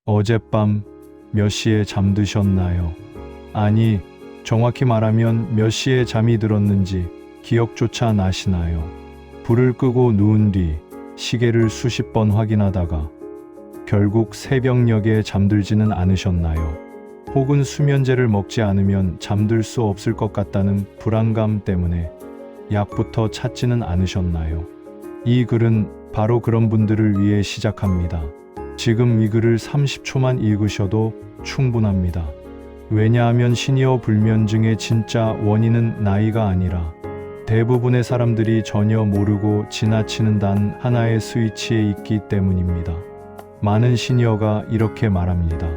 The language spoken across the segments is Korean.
어젯밤 몇 시에 잠드셨나요? 아니, 정확히 말하면 몇 시에 잠이 들었는지 기억조차 나시나요? 불을 끄고 누운 뒤 시계를 수십 번 확인하다가 결국 새벽녘에 잠들지는 않으셨나요? 혹은 수면제를 먹지 않으면 잠들 수 없을 것 같다는 불안감 때문에 약부터 찾지는 않으셨나요? 이 글은 바로 그런 분들을 위해 시작합니다. 지금 이 글을 30초만 읽으셔도 충분합니다. 왜냐하면 시니어 불면증의 진짜 원인은 나이가 아니라 대부분의 사람들이 전혀 모르고 지나치는 단 하나의 스위치에 있기 때문입니다. 많은 시니어가 이렇게 말합니다.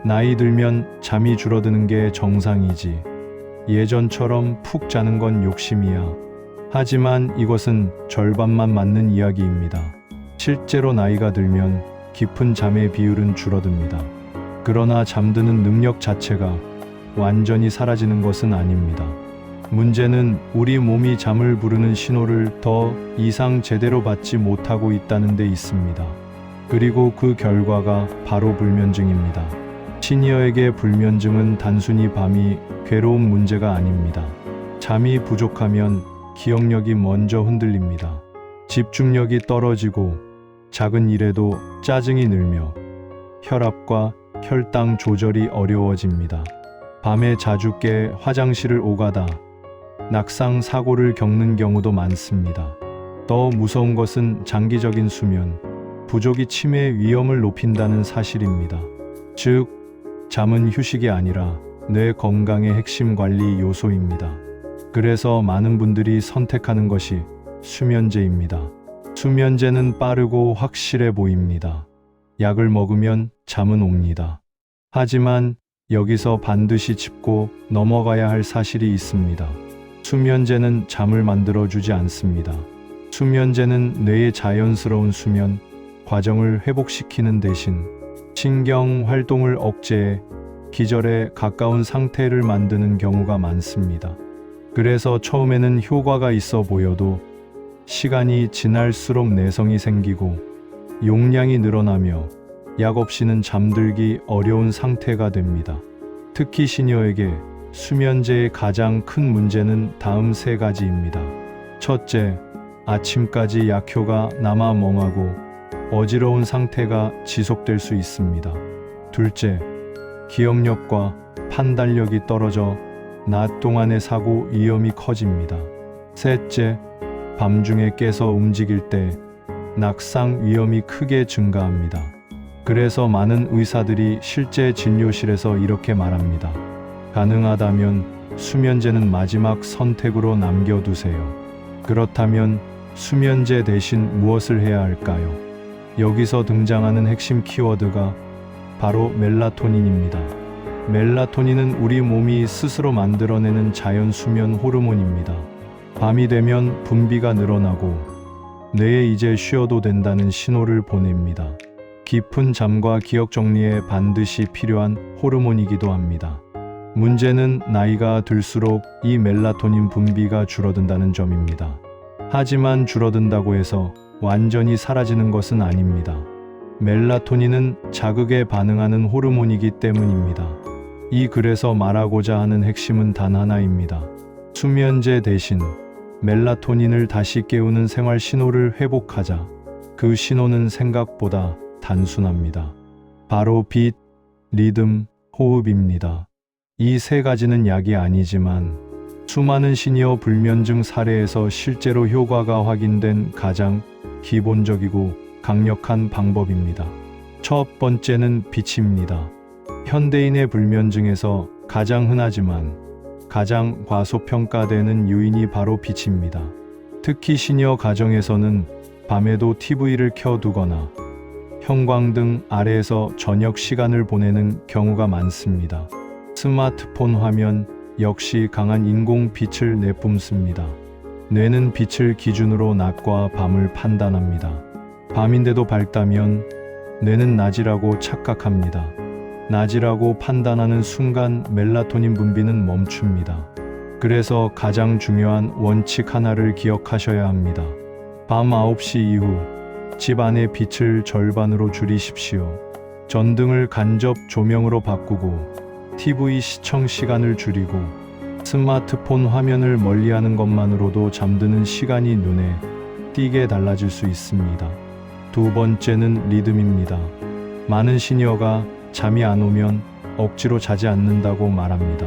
나이 들면 잠이 줄어드는 게 정상이지. 예전처럼 푹 자는 건 욕심이야. 하지만 이것은 절반만 맞는 이야기입니다. 실제로 나이가 들면 깊은 잠의 비율은 줄어듭니다. 그러나 잠드는 능력 자체가 완전히 사라지는 것은 아닙니다. 문제는 우리 몸이 잠을 부르는 신호를 더 이상 제대로 받지 못하고 있다는 데 있습니다. 그리고 그 결과가 바로 불면증입니다. 시니어에게 불면증은 단순히 밤이 괴로운 문제가 아닙니다. 잠이 부족하면 기억력이 먼저 흔들립니다. 집중력이 떨어지고 작은 일에도 짜증이 늘며 혈압과 혈당 조절이 어려워집니다. 밤에 자주 깨 화장실을 오가다 낙상 사고를 겪는 경우도 많습니다. 더 무서운 것은 장기적인 수면 부족이 치매 위험을 높인다는 사실입니다. 즉, 잠은 휴식이 아니라 뇌 건강의 핵심 관리 요소입니다. 그래서 많은 분들이 선택하는 것이 수면제입니다. 수면제는 빠르고 확실해 보입니다. 약을 먹으면 잠은 옵니다. 하지만 여기서 반드시 짚고 넘어가야 할 사실이 있습니다. 수면제는 잠을 만들어주지 않습니다. 수면제는 뇌의 자연스러운 수면 과정을 회복시키는 대신 신경 활동을 억제해 기절에 가까운 상태를 만드는 경우가 많습니다. 그래서 처음에는 효과가 있어 보여도 시간이 지날수록 내성이 생기고 용량이 늘어나며 약 없이는 잠들기 어려운 상태가 됩니다. 특히 시니어에게 수면제의 가장 큰 문제는 다음 세 가지입니다. 첫째, 아침까지 약효가 남아 멍하고 어지러운 상태가 지속될 수 있습니다. 둘째, 기억력과 판단력이 떨어져 낮 동안의 사고 위험이 커집니다. 셋째, 밤중에 깨서 움직일 때 낙상 위험이 크게 증가합니다. 그래서 많은 의사들이 실제 진료실에서 이렇게 말합니다. 가능하다면 수면제는 마지막 선택으로 남겨두세요. 그렇다면 수면제 대신 무엇을 해야 할까요? 여기서 등장하는 핵심 키워드가 바로 멜라토닌입니다. 멜라토닌은 우리 몸이 스스로 만들어내는 자연 수면 호르몬입니다. 밤이 되면 분비가 늘어나고 뇌에 이제 쉬어도 된다는 신호를 보냅니다. 깊은 잠과 기억 정리에 반드시 필요한 호르몬이기도 합니다. 문제는 나이가 들수록 이 멜라토닌 분비가 줄어든다는 점입니다. 하지만 줄어든다고 해서 완전히 사라지는 것은 아닙니다. 멜라토닌은 자극에 반응하는 호르몬이기 때문입니다. 이 글에서 말하고자 하는 핵심은 단 하나입니다. 수면제 대신 멜라토닌을 다시 깨우는 생활 신호를 회복하자. 그 신호는 생각보다 단순합니다. 바로 빛, 리듬, 호흡입니다. 이 세 가지는 약이 아니지만 수많은 시니어 불면증 사례에서 실제로 효과가 확인된 가장 기본적이고 강력한 방법입니다. 첫 번째는 빛입니다. 현대인의 불면증에서 가장 흔하지만 가장 과소평가되는 요인이 바로 빛입니다. 특히 시니어 가정에서는 밤에도 TV를 켜두거나 형광등 아래에서 저녁 시간을 보내는 경우가 많습니다. 스마트폰 화면 역시 강한 인공빛을 내뿜습니다. 뇌는 빛을 기준으로 낮과 밤을 판단합니다. 밤인데도 밝다면 뇌는 낮이라고 착각합니다. 낮이라고 판단하는 순간 멜라토닌 분비는 멈춥니다. 그래서 가장 중요한 원칙 하나를 기억하셔야 합니다. 밤 9시 이후 집 안의 빛을 절반으로 줄이십시오. 전등을 간접 조명으로 바꾸고 TV 시청 시간을 줄이고 스마트폰 화면을 멀리하는 것만으로도 잠드는 시간이 눈에 띄게 달라질 수 있습니다. 두 번째는 리듬입니다. 많은 시니어가 잠이 안 오면 억지로 자지 않는다고 말합니다.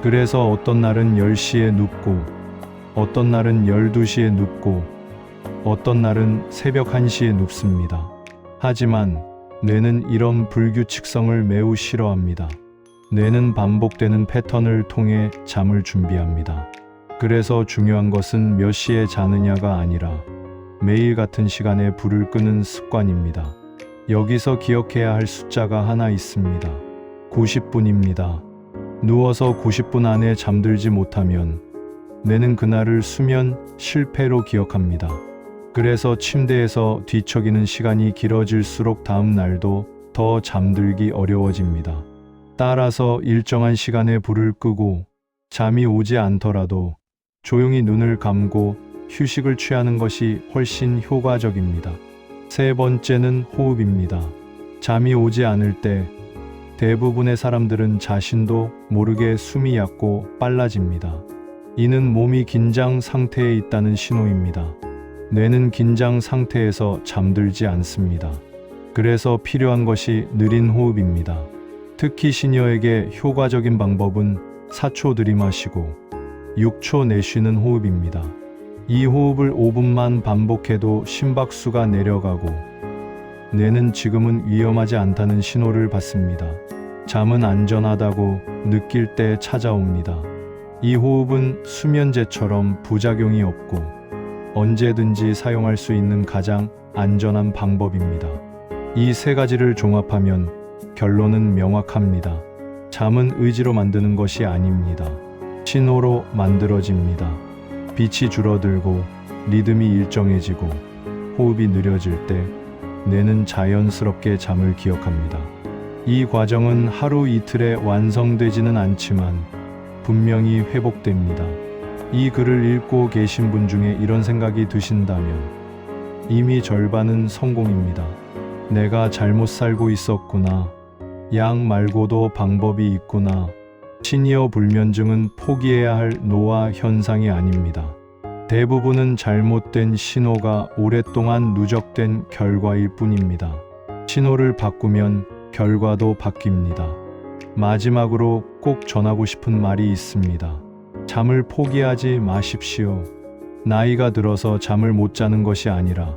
그래서 어떤 날은 10시에 눕고 어떤 날은 12시에 눕고 어떤 날은 새벽 1시에 눕습니다. 하지만 뇌는 이런 불규칙성을 매우 싫어합니다. 뇌는 반복되는 패턴을 통해 잠을 준비합니다. 그래서 중요한 것은 몇 시에 자느냐가 아니라 매일 같은 시간에 불을 끄는 습관입니다. 여기서 기억해야 할 숫자가 하나 있습니다. 90분입니다. 누워서 90분 안에 잠들지 못하면 뇌는 그날을 수면 실패로 기억합니다. 그래서 침대에서 뒤척이는 시간이 길어질수록 다음 날도 더 잠들기 어려워집니다. 따라서 일정한 시간에 불을 끄고 잠이 오지 않더라도 조용히 눈을 감고 휴식을 취하는 것이 훨씬 효과적입니다. 세 번째는 호흡입니다. 잠이 오지 않을 때 대부분의 사람들은 자신도 모르게 숨이 얕고 빨라집니다. 이는 몸이 긴장 상태에 있다는 신호입니다. 뇌는 긴장 상태에서 잠들지 않습니다. 그래서 필요한 것이 느린 호흡입니다. 특히 시니어에게 효과적인 방법은 4초 들이마시고 6초 내쉬는 호흡입니다. 이 호흡을 5분만 반복해도 심박수가 내려가고 뇌는 지금은 위험하지 않다는 신호를 받습니다. 잠은 안전하다고 느낄 때 찾아옵니다. 이 호흡은 수면제처럼 부작용이 없고 언제든지 사용할 수 있는 가장 안전한 방법입니다. 이 세 가지를 종합하면 결론은 명확합니다. 잠은 의지로 만드는 것이 아닙니다. 신호로 만들어집니다. 빛이 줄어들고 리듬이 일정해지고 호흡이 느려질 때 뇌는 자연스럽게 잠을 기억합니다. 이 과정은 하루 이틀에 완성되지는 않지만 분명히 회복됩니다. 이 글을 읽고 계신 분 중에 이런 생각이 드신다면 이미 절반은 성공입니다. 내가 잘못 살고 있었구나. 약 말고도 방법이 있구나. 시니어 불면증은 포기해야 할 노화 현상이 아닙니다. 대부분은 잘못된 신호가 오랫동안 누적된 결과일 뿐입니다. 신호를 바꾸면 결과도 바뀝니다. 마지막으로 꼭 전하고 싶은 말이 있습니다. 잠을 포기하지 마십시오. 나이가 들어서 잠을 못 자는 것이 아니라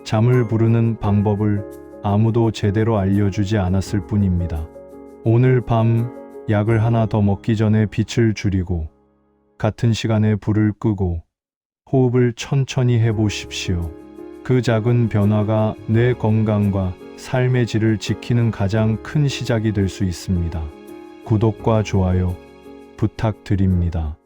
잠을 부르는 방법을 아무도 제대로 알려주지 않았을 뿐입니다. 오늘 밤 약을 하나 더 먹기 전에 빛을 줄이고 같은 시간에 불을 끄고 호흡을 천천히 해보십시오. 그 작은 변화가 뇌 건강과 삶의 질을 지키는 가장 큰 시작이 될 수 있습니다. 구독과 좋아요 부탁드립니다.